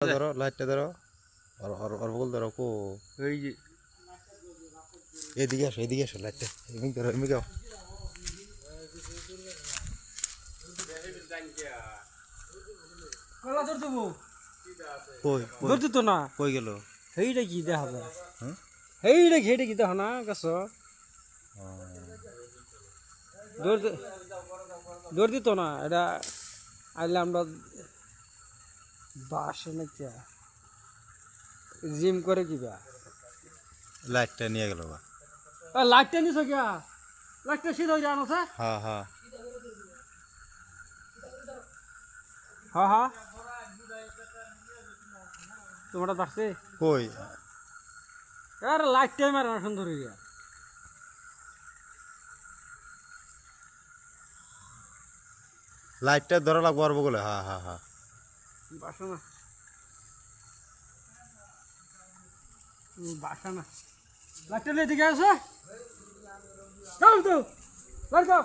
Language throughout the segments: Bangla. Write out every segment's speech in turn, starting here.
ধরো লাইটটা ধরো আর বল ধরো কো ওই যে এদিকে আসো লাইটটা এমনি ধরো এমনি গাও কলা ধর দেবো কই ধরতে তো না কই গেল সেইটা কি দেখা হবে হ্যাঁ সেইটা ঘেটে কি দেখো না গাছ দৌড় দিত না এটা আইলে আমরা বাসে নাকি জিম করে কিবা লাইটটা নিয়ে গেল বা লাইটটা নিছ কিয়া লাইটটা সিধা হয়ে জানো স্যার হ্যাঁ হ্যাঁ হ্যাঁ হ্যাঁ তোমরা বাসছে কই আরে লাইটটাই মারে না সুন্দর হইয়া লাইটটা ধরা লাগবো আর বলে হ্যাঁ হ্যাঁ হ্যাঁ বাসা না বাসা না লাইটটা নিয়ে দিকে আসো যাও তো লাইট দাও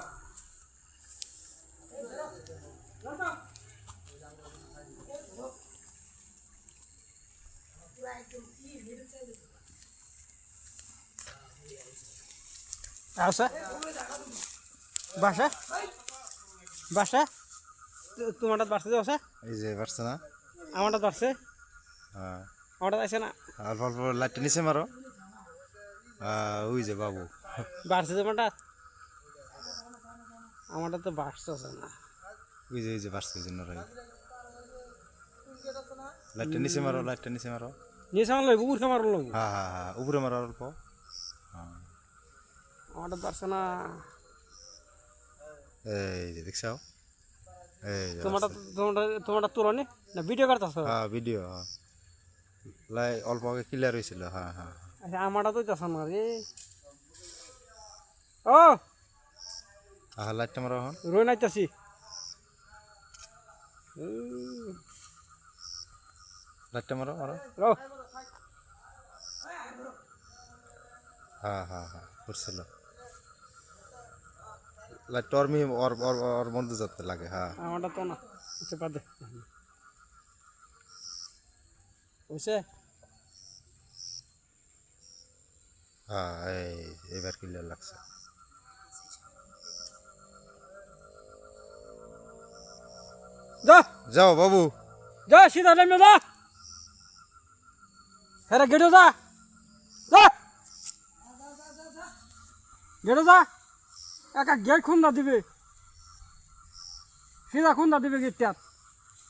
আসা বাসা বাসা তোমারটা বাড়ছে যাও এই যে পারছে না আমারটা বাড়ছে হ্যাঁ আমারটা আছে না অল্প অল্প লাইটটা নিচে মারো ওই যে বাবু বাড়ছে তোমারটা আমারটা তো বাড়ছে না ওই যে পারছে জন্য লাইটটা নিচে মারো নিয়ে সামান লাগবো উড়ে মারো লাগবো হ্যাঁ হ্যাঁ হ্যাঁ উপরে মারো অল্প হ্যাঁ আমারটা বাড়ছে না এই যে দেখছাও এই যে তোমারটা তোলো না ভিডিও করতেছ হ্যাঁ ভিডিও লাই অল্প আগে ক্লিয়ার হয়েছিল হ্যাঁ হ্যাঁ আচ্ছা আমারটা তো যাচ্ছে না রে ও হ্যাঁ লাইটটা মারো এখন রই নাইতাছি লাইটটা মারো রো হ্যাঁ হ্যাঁ হ্যাঁ করছিল লাইটটা ওর বন্ধু যাতে লাগে হ্যাঁ আমারটা তো না আচ্ছা পাদে বুঝছে হ্যাঁ এবার ক্লিয়ার লাগছে যা যাও বাবু যা সিধা নেমে যা হ্যাঁ গেটে যা যা গেটে যা একা গেট খুন্দা দিবে সিধা খুন্দা দিবে গেটটা